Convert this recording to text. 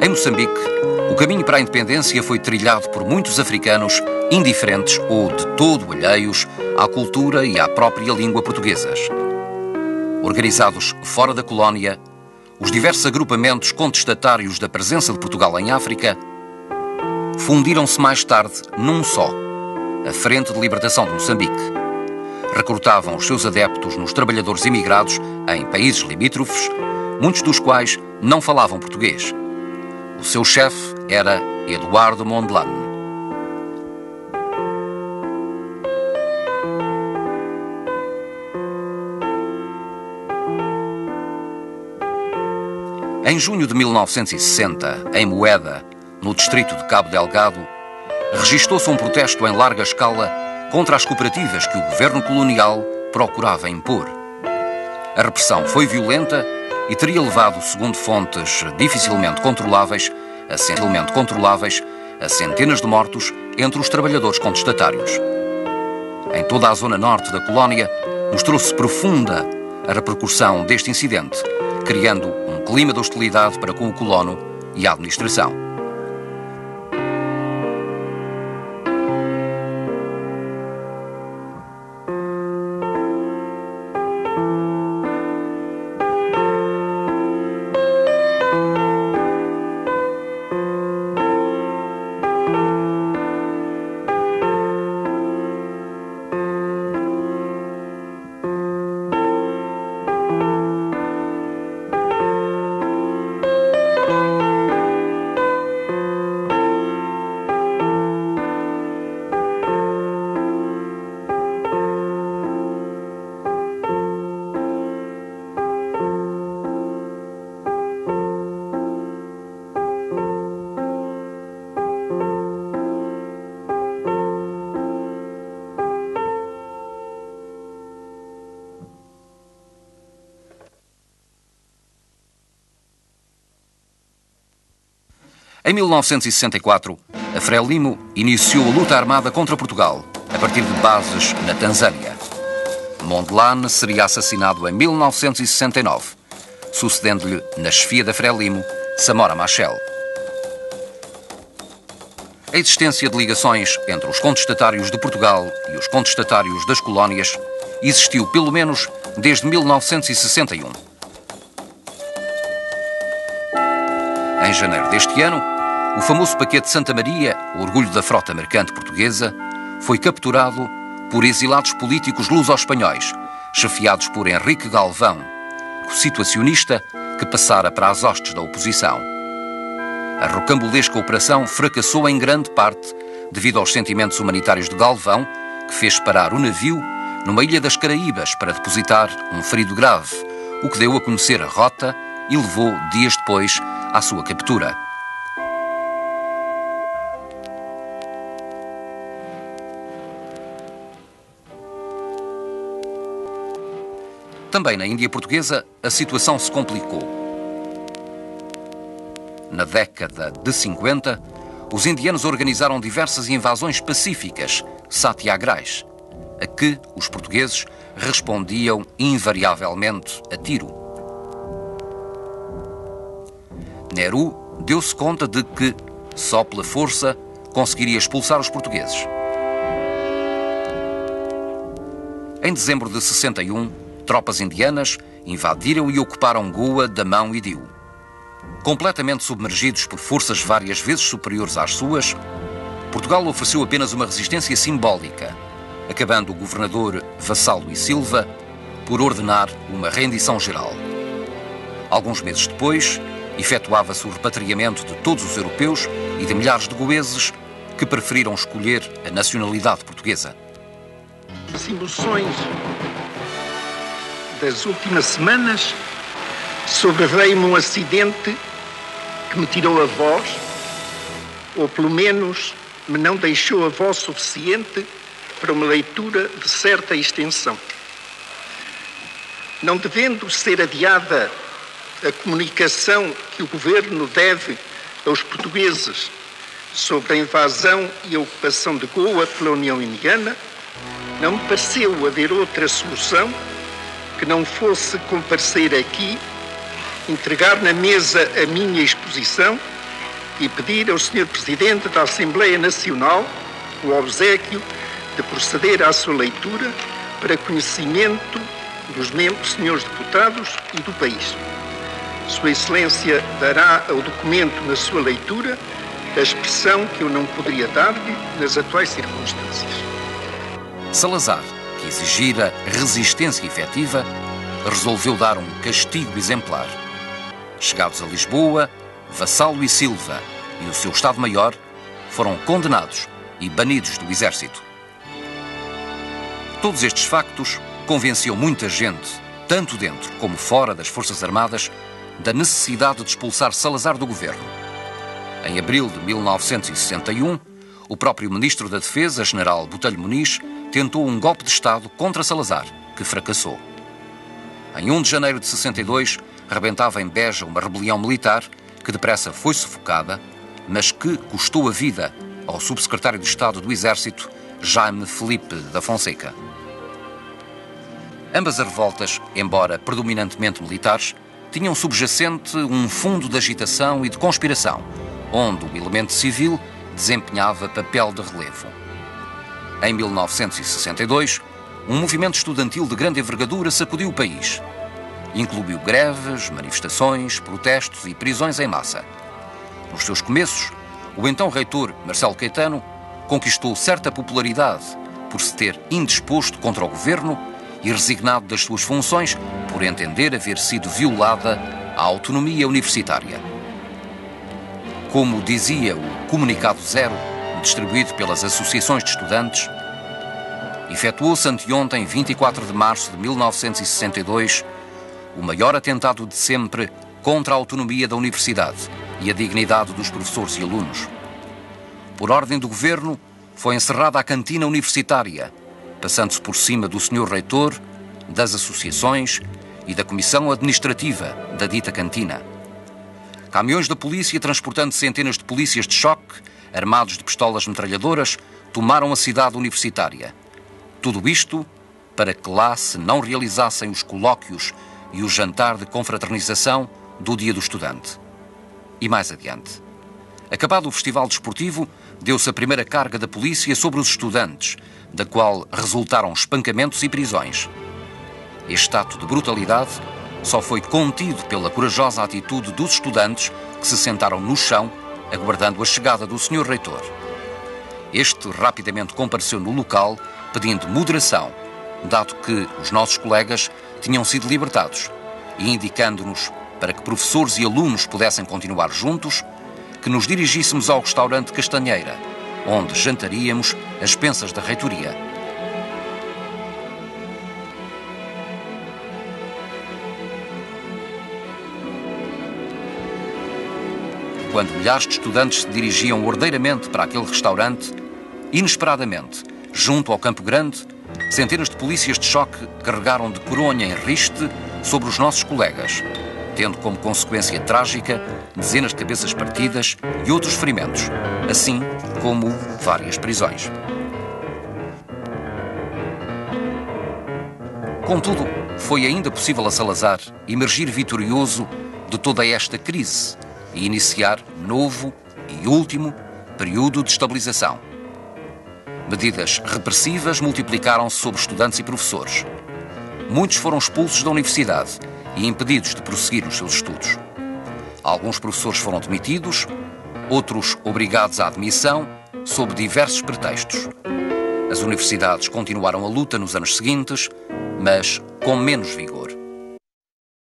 Em Moçambique, o caminho para a independência foi trilhado por muitos africanos indiferentes ou de todo alheios à cultura e à própria língua portuguesas. Organizados fora da colónia, os diversos agrupamentos contestatários da presença de Portugal em África fundiram-se mais tarde num só, a Frente de Libertação de Moçambique. Recrutavam os seus adeptos nos trabalhadores imigrados em países limítrofes, muitos dos quais não falavam português. O seu chefe era Eduardo Mondlane. Em junho de 1960, em Moeda, no distrito de Cabo Delgado, registou-se um protesto em larga escala contra as cooperativas que o governo colonial procurava impor. A repressão foi violenta e teria levado, segundo fontes dificilmente controláveis, a centenas de mortos entre os trabalhadores contestatários. Em toda a zona norte da colónia, mostrou-se profunda a repercussão deste incidente, criando um clima de hostilidade para com o colono e a administração. Em 1964, a Frelimo iniciou a luta armada contra Portugal, a partir de bases na Tanzânia. Mondlane seria assassinado em 1969, sucedendo-lhe na chefia da Frelimo, Samora Machel. A existência de ligações entre os contestatários de Portugal e os contestatários das colónias existiu pelo menos desde 1961. Em janeiro deste ano, o famoso paquete Santa Maria, o orgulho da frota mercante portuguesa, foi capturado por exilados políticos luso-espanhóis, chefiados por Henrique Galvão, situacionista que passara para as hostes da oposição. A rocambolesca operação fracassou em grande parte devido aos sentimentos humanitários de Galvão, que fez parar o navio numa ilha das Caraíbas para depositar um ferido grave, o que deu a conhecer a rota e levou, dias depois, à sua captura. Também na Índia Portuguesa, a situação se complicou. Na década de 50, os indianos organizaram diversas invasões pacíficas, satyagrahas, a que os portugueses respondiam invariavelmente a tiro. Nehru deu-se conta de que, só pela força, conseguiria expulsar os portugueses. Em dezembro de 61, tropas indianas invadiram e ocuparam Goa, Damão e Diu. Completamente submergidos por forças várias vezes superiores às suas, Portugal ofereceu apenas uma resistência simbólica, acabando o governador Vassalo e Silva por ordenar uma rendição geral. Alguns meses depois, efetuava-se o repatriamento de todos os europeus e de milhares de goeses que preferiram escolher a nacionalidade portuguesa. As emoções das últimas semanas, sobreveio-me um acidente que me tirou a voz, ou pelo menos me não deixou a voz suficiente para uma leitura de certa extensão. Não devendo ser adiada a comunicação que o governo deve aos portugueses sobre a invasão e a ocupação de Goa pela União Indiana, não me pareceu haver outra solução que não fosse comparecer aqui, entregar na mesa a minha exposição e pedir ao Sr. Presidente da Assembleia Nacional o obséquio de proceder à sua leitura para conhecimento dos membros, senhores deputados e do país. Sua Excelência dará ao documento, na sua leitura, a expressão que eu não poderia dar-lhe nas atuais circunstâncias. Salazar, que exigira resistência efetiva, resolveu dar um castigo exemplar. Chegados a Lisboa, Vassalo e Silva e o seu Estado-Maior foram condenados e banidos do exército. Todos estes factos convenciam muita gente, tanto dentro como fora das Forças Armadas, da necessidade de expulsar Salazar do governo. Em abril de 1961, o próprio Ministro da Defesa, General Botelho Muniz, tentou um golpe de Estado contra Salazar, que fracassou. Em 1 de janeiro de 62, rebentava em Beja uma rebelião militar que depressa foi sufocada, mas que custou a vida ao subsecretário de Estado do Exército, Jaime Felipe da Fonseca. Ambas as revoltas, embora predominantemente militares, tinham subjacente um fundo de agitação e de conspiração, onde o elemento civil desempenhava papel de relevo. Em 1962, um movimento estudantil de grande envergadura sacudiu o país. Incluiu greves, manifestações, protestos e prisões em massa. Nos seus começos, o então reitor Marcelo Caetano conquistou certa popularidade por se ter indisposto contra o governo e resignado das suas funções por entender haver sido violada a autonomia universitária. Como dizia o Comunicado Zero, distribuído pelas associações de estudantes, efetuou-se anteontem, 24 de março de 1962, o maior atentado de sempre contra a autonomia da universidade e a dignidade dos professores e alunos. Por ordem do governo, foi encerrada a cantina universitária, passando-se por cima do Sr. Reitor, das associações e da comissão administrativa da dita cantina. Caminhões da polícia, transportando centenas de polícias de choque, armados de pistolas metralhadoras, tomaram a cidade universitária. Tudo isto para que lá se não realizassem os colóquios e o jantar de confraternização do Dia do Estudante. E mais adiante. Acabado o festival desportivo, deu-se a primeira carga da polícia sobre os estudantes, da qual resultaram espancamentos e prisões. Este ato de brutalidade só foi contido pela corajosa atitude dos estudantes que se sentaram no chão, aguardando a chegada do Sr. Reitor. Este rapidamente compareceu no local, pedindo moderação, dado que os nossos colegas tinham sido libertados, e indicando-nos, para que professores e alunos pudessem continuar juntos, que nos dirigíssemos ao restaurante Castanheira, onde jantaríamos às expensas da reitoria. Quando milhares de estudantes se dirigiam ordeiramente para aquele restaurante, inesperadamente, junto ao Campo Grande, centenas de polícias de choque carregaram de coronha em riste sobre os nossos colegas, tendo como consequência trágica dezenas de cabeças partidas e outros ferimentos, assim como várias prisões. Contudo, foi ainda possível a Salazar emergir vitorioso de toda esta crise e iniciar novo e último período de estabilização. Medidas repressivas multiplicaram-se sobre estudantes e professores. Muitos foram expulsos da universidade e impedidos de prosseguir os seus estudos. Alguns professores foram demitidos, outros obrigados à admissão, sob diversos pretextos. As universidades continuaram a luta nos anos seguintes, mas com menos vigor.